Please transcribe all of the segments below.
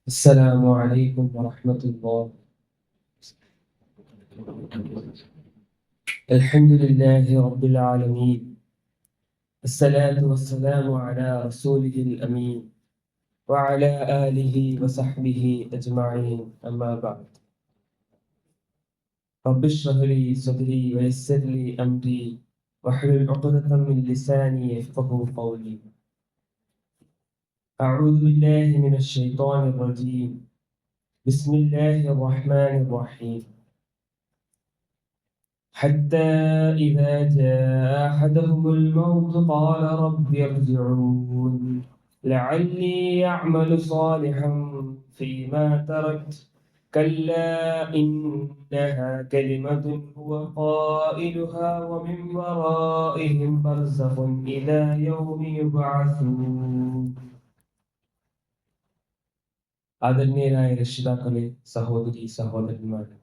السلام عليكم ورحمة الله. الحمد لله رب العالمين، الصلاة والسلام على رسوله الأمين وعلى آله وصحبه أجمعين، أما بعد. رب اشرح لي صدري ويسر لي أمري واحلل عقدة من لساني يفقه قولي. أعوذ بالله من الشيطان الرجيم. بسم الله الرحمن الرحيم. حتى إذا جاء أحدهم الموت قال رب ارجعون لعلي أعمل صالحا فيما تركت كلا إنها كلمة هو قائلها ومن ورائهم برزخ إلى يوم يبعثون. ആദരണീയരായ രക്ഷിതാക്കളെ, സഹോദരി സഹോദരന്മാരെ,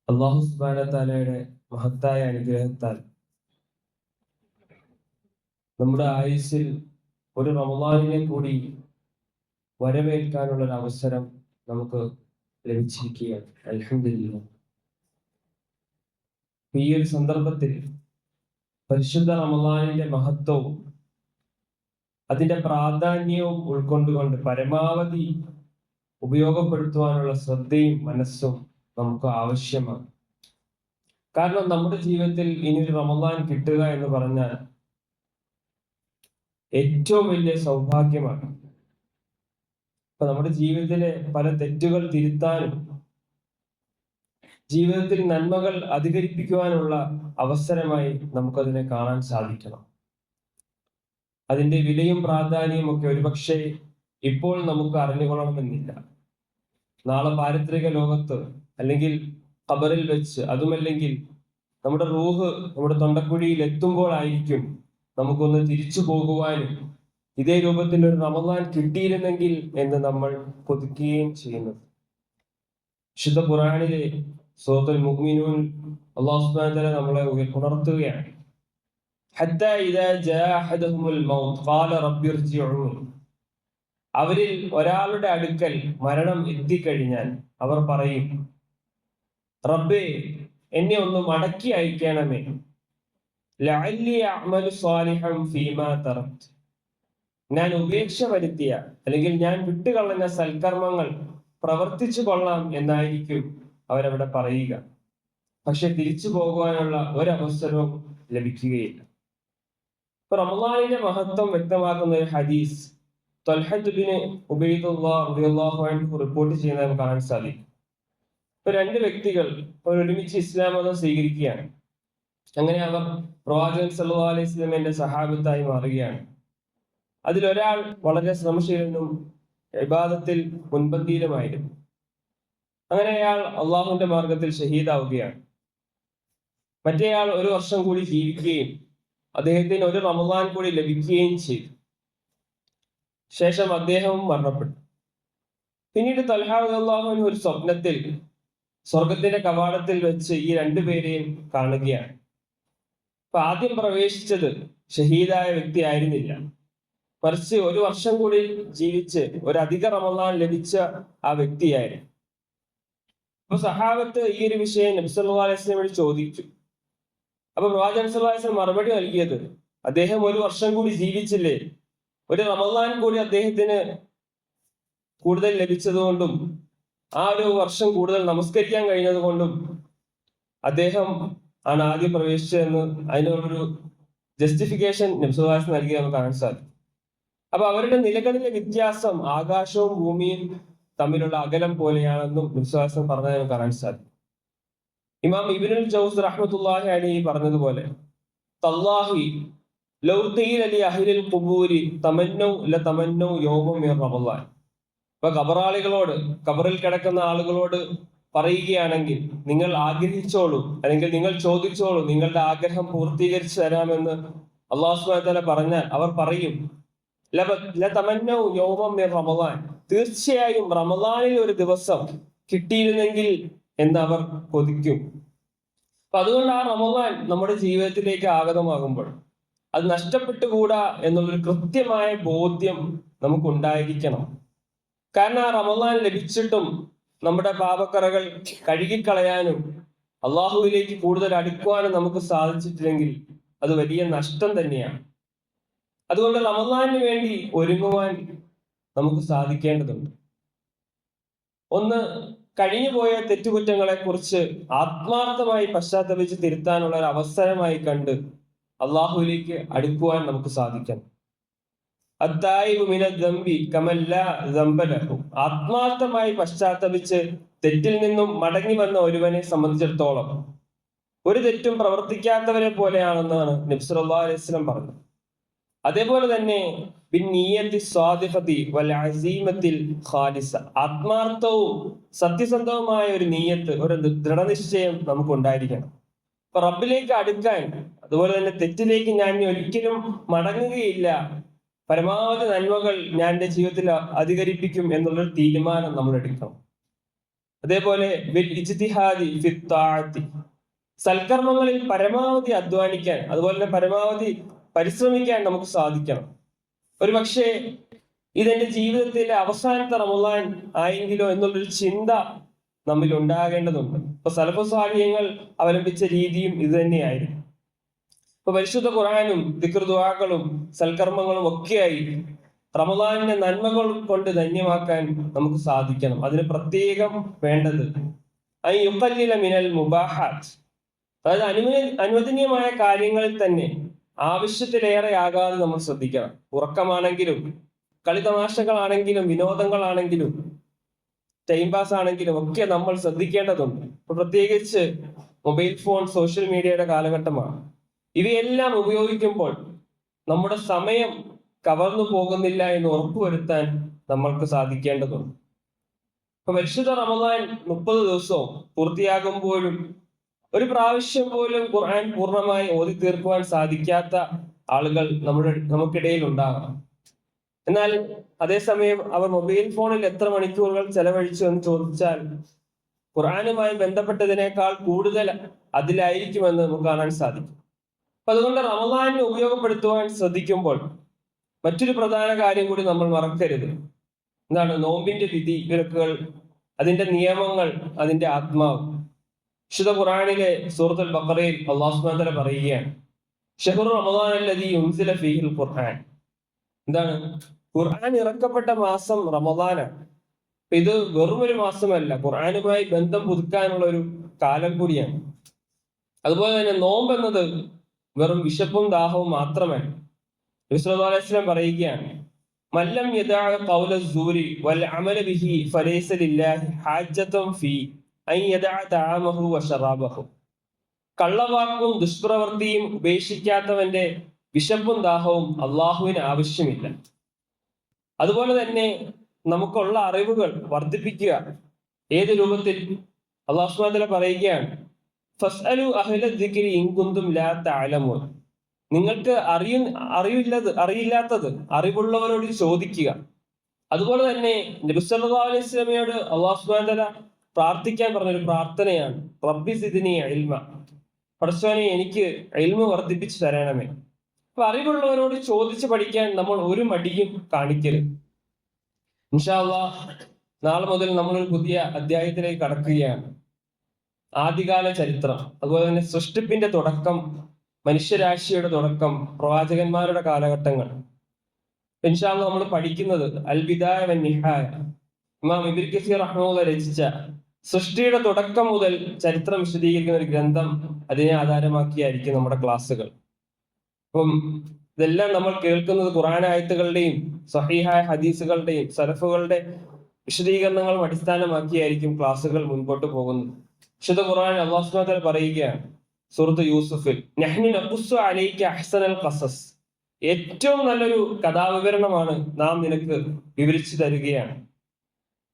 അല്ലാഹു സുബ്ഹാനഹു വ തആലയുടെ മഹത്തായ അനുഗ്രഹത്താൽ നമ്മുടെ ആയുസ്സിൽ ഒരു റമളാനിനെ കൂടി വരവേൽക്കാനുള്ള ഒരു അവസരം നമുക്ക് ലഭിച്ചിരിക്കുകയാണ്. അൽഹംദുലില്ലാഹ്. ഈ ഒരു സന്ദർഭത്തിൽ പരിശുദ്ധ റമളാനിന്റെ മഹത്വവും അതിന്റെ പ്രാധാന്യവും ഉൾക്കൊണ്ടുകൊണ്ട് പരമാവധി ഉപയോഗപ്പെടുത്തുവാനുള്ള ശ്രദ്ധയും മനസ്സും നമുക്ക് ആവശ്യമാണ്. കാരണം നമ്മുടെ ജീവിതത്തിൽ ഇനിയൊരു റമളാൻ കിട്ടുക എന്ന് പറഞ്ഞാൽ ഏറ്റവും വലിയ സൗഭാഗ്യമാണ്. ഇപ്പൊ നമ്മുടെ ജീവിതത്തിലെ പല തെറ്റുകൾ തിരുത്താനും ജീവിതത്തിൽ നന്മകൾ അധികരിപ്പിക്കുവാനുള്ള അവസരമായി നമുക്കതിനെ കാണാൻ സാധിക്കണം. അതിന്റെ വിലയും പ്രാധാന്യവും ഒക്കെ ഒരുപക്ഷെ ഇപ്പോൾ നമുക്ക് അറിഞ്ഞുകൊള്ളണമെന്നില്ല. നാളെ പാരിത്രിക ലോകത്ത് അല്ലെങ്കിൽ ഖബറിൽ വെച്ച്, അതുമല്ലെങ്കിൽ നമ്മുടെ റൂഹ് നമ്മുടെ തൊണ്ടക്കുഴിയിൽ എത്തുമ്പോഴായിരിക്കും നമുക്കൊന്ന് തിരിച്ചു പോകുവാനും ഇതേ രൂപത്തിൽ ഒരു റമളാൻ കിട്ടിയിരുന്നെങ്കിൽ എന്ന് നമ്മൾ കൊതിക്കുകയും ചെയ്യുന്നത്. വിശുദ്ധ ഖുർആനിലെ സൂറത്തുൽ മുഅ്മിനൂൻ അല്ലാഹു സുബ്ഹാനഹു വ തആല നമ്മളെ ഉണർത്തുകയാണ്. ഹത്താ ഇദാ ജാഅ അഹദഹുൽ മൗത്ത് ഖാല റബ്ബി ഇർജിഊൻ. അവരിൽ ഒരാളുടെ അടുക്കൽ മരണം എത്തിക്കഴിഞ്ഞാൽ അവർ പറയും, റബ്ബേ, എന്നെ ഒന്ന് മടക്കി അയക്കണമേ. ലഅല്ലി അഅമലു സ്വാലിഹൻ ഫീമാ തറക്ത്. ഞാൻ ഉപേക്ഷ വരുത്തിയ അല്ലെങ്കിൽ ഞാൻ വിട്ടുകളഞ്ഞ സൽക്കർമ്മങ്ങൾ പ്രവർത്തിച്ചു കൊള്ളാം എന്നായിരിക്കും അവരവിടെ പറയുക. പക്ഷെ തിരിച്ചു പോകുവാനുള്ള ഒരവസരവും ലഭിക്കുകയില്ല. ഇപ്പൊ റമളാനിന്റെ മഹത്വം വ്യക്തമാക്കുന്ന ഒരു ഹദീസ് ത്വൽഹത്ത് ബിൻ ഉബൈദുല്ലാഹ് റളിയല്ലാഹു അൻഹു റിപ്പോർട്ട് ചെയ്യുന്നത് നമുക്ക് കാണാൻ സാധിക്കും. ഇപ്പൊ രണ്ട് വ്യക്തികൾ ഒരുമിച്ച് ഇസ്ലാം മതം സ്വീകരിക്കുകയാണ്. അങ്ങനെ അവർ പ്രവാചകൻ സല്ലല്ലാഹു അലൈഹി വസല്ലമയുടെ സഹാബത്തായി മാറുകയാണ്. അതിലൊരാൾ വളരെ ശ്രമശീലനും ഇബാദത്തിൽ മുൻപന്തിയിലുമായിരുന്നു. അങ്ങനെ അയാൾ അള്ളാഹുവിന്റെ മാർഗത്തിൽ ഷഹീദാവുകയാണ്. മറ്റേയാൾ ഒരു വർഷം കൂടി ജീവിക്കുകയും അദ്ദേഹത്തിന് ഒരു റമളാൻ കൂടി ലഭിക്കുകയും ചെയ്തു. ശേഷം അദ്ദേഹവും മരണപ്പെട്ടു. പിന്നീട് തൽഹാ റളിയല്ലാഹു അൻഹു ഒരു സ്വപ്നത്തിൽ സ്വർഗത്തിന്റെ കവാടത്തിൽ വെച്ച് ഈ രണ്ടുപേരെയും കാണുകയാണ്. അപ്പൊ ആദ്യം പ്രവേശിച്ചത് ഷഹീദായ വ്യക്തി ആയിരുന്നില്ല, മറിച്ച് ഒരു വർഷം കൂടി ജീവിച്ച് ഒരു അധിക റമളാൻ ലഭിച്ച ആ വ്യക്തിയായിരുന്നു. അപ്പൊ സഹാബത്ത് ഈ ഒരു വിഷയം നബി സല്ലല്ലാഹു അലൈഹി വസല്ലമയോട് ചോദിച്ചു. അപ്പൊ പ്രവാചകൻ സല്ലല്ലാഹു അലൈഹി വസല്ലം മറുപടി നൽകിയത്, അദ്ദേഹം ഒരു വർഷം കൂടി ജീവിച്ചില്ലേ, ഒരു റമളാൻ കൂടി അദ്ദേഹത്തിന് കൂടുതൽ ലഭിച്ചതുകൊണ്ടും ആ ഒരു വർഷം കൂടുതൽ നമസ്കരിക്കാൻ കഴിഞ്ഞത് കൊണ്ടും അദ്ദേഹം ആണ് ആദ്യം പ്രവേശിച്ചതെന്ന് അതിനൊരു ജസ്റ്റിഫിക്കേഷൻ നബി സല്ലല്ലാഹു അലൈഹി വസല്ലം നൽകി നമുക്ക് കാണാൻ സാധിക്കും. അപ്പൊ അവരുടെ നിലകളിലെ വ്യത്യാസം ആകാശവും ഭൂമിയും തമ്മിലുള്ള അകലം പോലെയാണെന്നും വിശ്വാസം പറഞ്ഞത് നമുക്ക് കാണാൻ സാധിക്കും. ഇമാം ഇബ്നുൽ ജൗസ് റഹ്മത്തുള്ളാഹി അലൈഹി പറഞ്ഞതുപോലെ, തല്ലാഹി ലൗ ഖീല ലി അഹ്ലിൽ ഖുബൂരി തമന്നൗ ലതമന്നൗ യൗമൻ മിൻ റമളാൻ. ഇപ്പൊ ഖബറാളികളോട്, ഖബറിൽ കിടക്കുന്ന ആളുകളോട് പറയുകയാണെങ്കിൽ നിങ്ങൾ ആഗ്രഹിച്ചോളൂ, അല്ലെങ്കിൽ നിങ്ങൾ ചോദിച്ചോളൂ, നിങ്ങളുടെ ആഗ്രഹം പൂർത്തീകരിച്ചു തരാമെന്ന് അല്ലാഹു സുബ്ഹാനഹു വ തആല പറഞ്ഞാൽ അവർ പറയും, ലതമന്നൗ യൗമൻ മിൻ റമളാൻ, തീർച്ചയായും റമളാനിൽ ഒരു ദിവസം കിട്ടിയിരുന്നെങ്കിൽ എന്ന് അവർ കൊതിക്കും. അപ്പൊ അതുകൊണ്ട് ആ റമളാൻ നമ്മുടെ ജീവിതത്തിലേക്ക് ആഗതമാകുമ്പോൾ അത് നഷ്ടപ്പെട്ടുകൂടാ എന്നുള്ളൊരു കൃത്യമായ ബോധ്യം നമുക്കുണ്ടായിരിക്കണം. കാരണം ആ റമദാൻ ലഭിച്ചിട്ടും നമ്മുടെ പാപക്കറകൾ കഴുകിക്കളയാനും അള്ളാഹുവിലേക്ക് കൂടുതൽ അടുക്കുവാനും നമുക്ക് സാധിച്ചിട്ടില്ലെങ്കിൽ അത് വലിയ നഷ്ടം തന്നെയാണ്. അതുകൊണ്ട് റമദാനിന് വേണ്ടി ഒരുങ്ങുവാൻ നമുക്ക് സാധിക്കേണ്ടതുണ്ട്. ഒന്ന്, കഴിഞ്ഞുപോയ തെറ്റുകുറ്റങ്ങളെ കുറിച്ച് ആത്മാർത്ഥമായി പശ്ചാത്തപിച്ച് തിരുത്താനുള്ള ഒരു അവസരമായി കണ്ട് അള്ളാഹുവിലേക്ക് അടുക്കുവാൻ നമുക്ക് സാധിക്കണം. ആത്മാർത്ഥമായി പശ്ചാത്തപിച്ച് തെറ്റിൽ നിന്നും മടങ്ങി വന്ന ഒരുവനെ സംബന്ധിച്ചിടത്തോളം ഒരു തെറ്റും പ്രവർത്തിക്കാത്തവരെ പോലെയാണെന്നാണ് നബി സല്ലല്ലാഹു അലൈഹി വസല്ലം പറഞ്ഞത്. അതേപോലെ തന്നെ ആത്മാർത്ഥവും സത്യസന്ധവുമായ ഒരു നീയത്ത്, ഒരു ദൃഢനിശ്ചയം നമുക്ക് ഉണ്ടായിരിക്കണം. അപ്പൊ റബ്ബിലേക്ക് അടുക്കാൻ, അതുപോലെ തന്നെ തെറ്റിലേക്ക് ഞാൻ ഒരിക്കലും മടങ്ങുകയില്ല, പരമാവധി നന്മകൾ ഞാൻ എൻ്റെ ജീവിതത്തിൽ അധികരിപ്പിക്കും എന്നുള്ളൊരു തീരുമാനം നമ്മൾ എടുക്കണം. അതേപോലെ സൽക്കർമ്മങ്ങളിൽ പരമാവധി അധ്വാനിക്കാൻ, അതുപോലെ തന്നെ പരമാവധി പരിശ്രമിക്കാൻ നമുക്ക് സാധിക്കണം. ഒരു പക്ഷേ ഇതെന്റെ ജീവിതത്തിലെ അവസാനത്തെ റമദാൻ ആയെങ്കിലോ എന്നുള്ളൊരു ചിന്ത നമ്മിൽ ഉണ്ടാകേണ്ടതുണ്ട്. ഇപ്പൊ സലഫു സ്വാലിഹ്യങ്ങൾ അവലംബിച്ച രീതിയും ഇത് തന്നെയായിരുന്നു. ഇപ്പൊ പരിശുദ്ധ ഖുർആനും ദിക്ർ ദുആകളും സൽക്കർമ്മങ്ങളും ഒക്കെയായി റമദാനിനെ നന്മകൾ കൊണ്ട് ധന്യമാക്കാൻ നമുക്ക് സാധിക്കണം. അതിന് പ്രത്യേകം വേണ്ടത് മിനൽ മുബാഹാത്ത്, അതായത് അനുവദനീയമായ കാര്യങ്ങളിൽ തന്നെ ആവശ്യത്തിലേറെ ആകാതെ നമ്മൾ ശ്രദ്ധിക്കണം. ഉറക്കമാണെങ്കിലും, കളിതമാശകളാണെങ്കിലും, വിനോദങ്ങളാണെങ്കിലും, ടൈം പാസ് ആണെങ്കിലും ഒക്കെ നമ്മൾ ശ്രദ്ധിക്കേണ്ടതുണ്ട്. ഇപ്പൊ പ്രത്യേകിച്ച് മൊബൈൽ ഫോൺ, സോഷ്യൽ മീഡിയയുടെ കാലഘട്ടമാണ്. ഇവയെല്ലാം ഉപയോഗിക്കുമ്പോൾ നമ്മുടെ സമയം കവർന്നു പോകുന്നില്ല എന്ന് ഉറപ്പുവരുത്താൻ നമ്മൾക്ക് സാധിക്കേണ്ടതുണ്ട്. ഇപ്പൊ പരിശുദ്ധ റമദാൻ 30 ദിവസവും പൂർത്തിയാകുമ്പോഴും ഒരു പ്രാവശ്യം പോലും ഖുർആൻ പൂർണ്ണമായി ഓതി തീർക്കുവാൻ സാധിക്കാത്ത ആളുകൾ നമുക്കിടയിൽ ഉണ്ടാകാം. എന്നാൽ അതേസമയം അവർ മൊബൈൽ ഫോണിൽ എത്ര മണിക്കൂറുകൾ ചെലവഴിച്ചു എന്ന് ചോദിച്ചാൽ ഖുർആനുമായി ബന്ധപ്പെട്ടതിനേക്കാൾ കൂടുതൽ അതിലായിരിക്കുമെന്ന് നമുക്ക് കാണാൻ സാധിക്കും. അപ്പൊ അതുകൊണ്ട് റമദാനിനെ ഉപയോഗപ്പെടുത്തുവാൻ ശ്രദ്ധിക്കുമ്പോൾ മറ്റൊരു പ്രധാന കാര്യം കൂടി നമ്മൾ മറക്കരുത്. എന്താണ്? നോമ്പിന്റെ വിധി വിലക്കുകൾ, അതിന്റെ നിയമങ്ങൾ, അതിന്റെ ആത്മാവ്. വിശുദ്ധ ഖുർആനിലെ സൂറത്തുൽ ബഖറയിൽ അല്ലാഹു സുബ്ഹാനഹു വ തആല പറയുകയാണ്, ശഹ്റു റമദാൻ അല്ലദീ ഉൻസില ഫീഹിൽ ഖുർആൻ. എന്താണ്? ഖുർആൻ ഇറക്കപ്പെട്ട മാസം റമദാനാണ്. ഇത് വെറും ഒരു മാസമല്ല, ഖുർആനുമായി ബന്ധം പുതുക്കാനുള്ള ഒരു കാലം കൂടിയാണ്. അതുപോലെ തന്നെ നോമ്പ് എന്നത് വെറും വിശപ്പും ദാഹവും മാത്രമല്ല. നബി സല്ലല്ലാഹു അലൈഹി വസല്ലം പറയുകയാണ്, മല്ലം യദഅ ഖൗല അസ്സൂരി വൽ അമല ബിഹി ഫലൈസ ലില്ലാഹി ഹാജത്തുൻ ഫീ അൻ യദഅ തആമഹു വശറാബഹു. കള്ളവാക്കും ദുഷ്പ്രവൃത്തിയും ഉപേക്ഷിക്കാത്തവന്റെ വിശപ്പും ദാഹവും അള്ളാഹുവിന് ആവശ്യമില്ല. അതുപോലെ തന്നെ നമുക്കുള്ള അറിവുകൾ വർദ്ധിപ്പിക്കുക. ഏത് രൂപത്തിൽ? അല്ലാഹു സുബ്ഹാനഹു വ തആല പറയുകയാണ്, ഫസ്അലു അഹ്ല ദിക്രി ഇൻ കുന്തും ലാ തഅലമൂൻ. നിങ്ങൾക്ക് അറിയില്ലാത്തത് അറിവുള്ളവരോട് ചോദിക്കുക. അതുപോലെ തന്നെ നബി സല്ലല്ലാഹു അലൈഹി വസല്ലമയോട് അല്ലാഹു സുബ്ഹാനഹു വ തആല പ്രാർത്ഥിക്കാൻ പറഞ്ഞൊരു പ്രാർത്ഥനയാണ്, റബ്ബി സിദ്നി ഇൽമ. പടച്ചോനെ, എനിക്ക് ഇൽമ വർദ്ധിപ്പിച്ചു തരണമേ. അപ്പൊ അറിവുള്ളവരോട് ചോദിച്ചു പഠിക്കാൻ നമ്മൾ ഒരു മടിയും കാണിക്കരുത്. ഇൻഷാ അല്ലാഹ് നാളെ മുതൽ നമ്മളൊരു പുതിയ അധ്യായത്തിലേക്ക് കടക്കുകയാണ്. ആദ്യകാല ചരിത്രം, അതുപോലെ തന്നെ സൃഷ്ടിപ്പിന്റെ തുടക്കം, മനുഷ്യരാശിയുടെ തുടക്കം, പ്രവാചകന്മാരുടെ കാലഘട്ടങ്ങൾ. ഇൻഷാ അല്ലാഹ് നമ്മൾ പഠിക്കുന്നത് അൽ ബിദായ വൻ നിഹായ, ഇമാം ഇബ്നു കസീർ റഹ്മത്തുള്ളാഹി രചിച്ച സൃഷ്ടിയുടെ തുടക്കം മുതൽ ചരിത്രം വിശദീകരിക്കുന്ന ഒരു ഗ്രന്ഥം, അതിനെ ആധാരമാക്കിയായിരിക്കും നമ്മുടെ ക്ലാസ്സുകൾ. അപ്പം ഇതെല്ലാം നമ്മൾ കേൾക്കുന്നത് ഖുർആൻ ആയത്തുകളുടെയും സഹീഹായ ഹദീസുകളുടെയും സലഫുകളുടെ വിശദീകരണങ്ങളും അടിസ്ഥാനമാക്കിയായിരിക്കും ക്ലാസ്സുകൾ മുൻപോട്ട് പോകുന്നത്. വിശുദ്ധ ഖുർആൻ അല്ലാഹു സുബ്ഹാനഹു വ തആല പറയുകയാണ് സൂറത്ത് യൂസുഫിൽ, നഹ്നു നഖുസ്സു അലൈക അഹ്സനൽ ഖസസ്. ഏറ്റവും നല്ലൊരു കഥാവിവരണമാണ് നാം നിനക്ക് വിവരിച്ചു തരികയാണ്.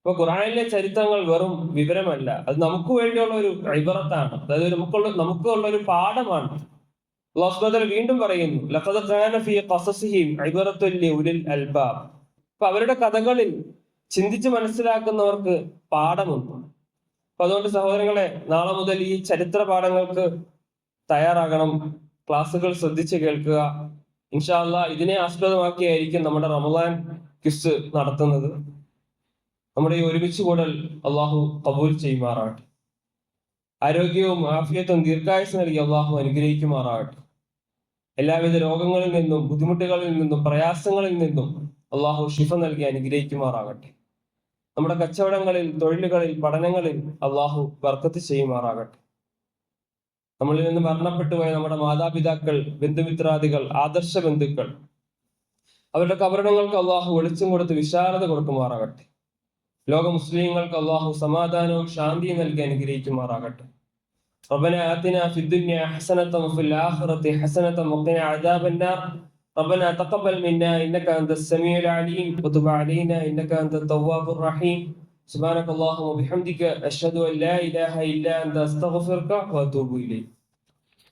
അപ്പൊ ഖുർആനിലെ ചരിത്രങ്ങൾ വെറും വിവരമല്ല, അത് നമുക്ക് വേണ്ടിയുള്ള ഒരു ഇബറത്താണ്, അതായത് നമുക്കുള്ള ഒരു പാഠമാണ്. അല്ലാഹു സുബ്ഹാനഹു വ തആല വീണ്ടും പറയുന്നു, ലഖദ് കാന ഫീ ഖസസിഹിം ഇബറത്തുൻ ലിഉലിൽ അൽബാബ്. അപ്പൊ അവരുടെ കഥകളിൽ ചിന്തിച്ച് മനസ്സിലാക്കുന്നവർക്ക് പാഠമുണ്ട്. അപ്പൊ അതുകൊണ്ട് സഹോദരങ്ങളെ, നാളെ മുതൽ ഈ ചരിത്ര പാഠങ്ങൾക്ക് തയ്യാറാകണം, ക്ലാസ്സുകൾ ശ്രദ്ധിച്ച് കേൾക്കുക. ഇൻഷാ അല്ലാഹ് ഇതിനെ ആസ്പദമാക്കിയായിരിക്കും നമ്മുടെ റമദാൻ ക്വിസ് നടത്തുന്നത്. നമ്മുടെ ഈ ഒരുമിച്ച് കൂടൽ അള്ളാഹു കബൂൽ ചെയ്യുമാറാകട്ടെ. ആരോഗ്യവും ആഫിയത്തും ദീർഘായുസ് നൽകി അള്ളാഹു അനുഗ്രഹിക്കുമാറാകട്ടെ. എല്ലാവിധ രോഗങ്ങളിൽ നിന്നും ബുദ്ധിമുട്ടുകളിൽ നിന്നും പ്രയാസങ്ങളിൽ നിന്നും അള്ളാഹു ഷിഫ നൽകി അനുഗ്രഹിക്കുമാറാകട്ടെ. നമ്മുടെ കച്ചവടങ്ങളിൽ, തൊഴിലുകളിൽ, പഠനങ്ങളിൽ അള്ളാഹു ബർക്കത്ത് ചെയ്യുമാറാകട്ടെ. നമ്മളിൽ നിന്ന് മരണപ്പെട്ടുപോയ നമ്മുടെ മാതാപിതാക്കൾ, ബന്ധുമിത്രാദികൾ, ആദർശ ബന്ധുക്കൾ, അവരുടെ കബറിടങ്ങൾക്ക് അള്ളാഹു വെളിച്ചം കൊടുത്ത് വിശാലത കൊടുക്കുമാറാകട്ടെ. ലോക മുസ്ലിങ്ങൾക്ക് അള്ളാഹു സമാധാനവും ശാന്തിയും നൽകി അനുഗ്രഹിക്കുമാറാകട്ടെ. ربنا آتنا في الدنيا حسنة وفي الآخرة حسنة وقنا عذاب النار. ربنا تقبل منا إنك أنت السميع العليم وتب علينا إنك أنت التواب الرحيم. سبحانك اللهم وبحمدك أشهد أن لا إله إلا أنت أستغفرك وأتوب إليك.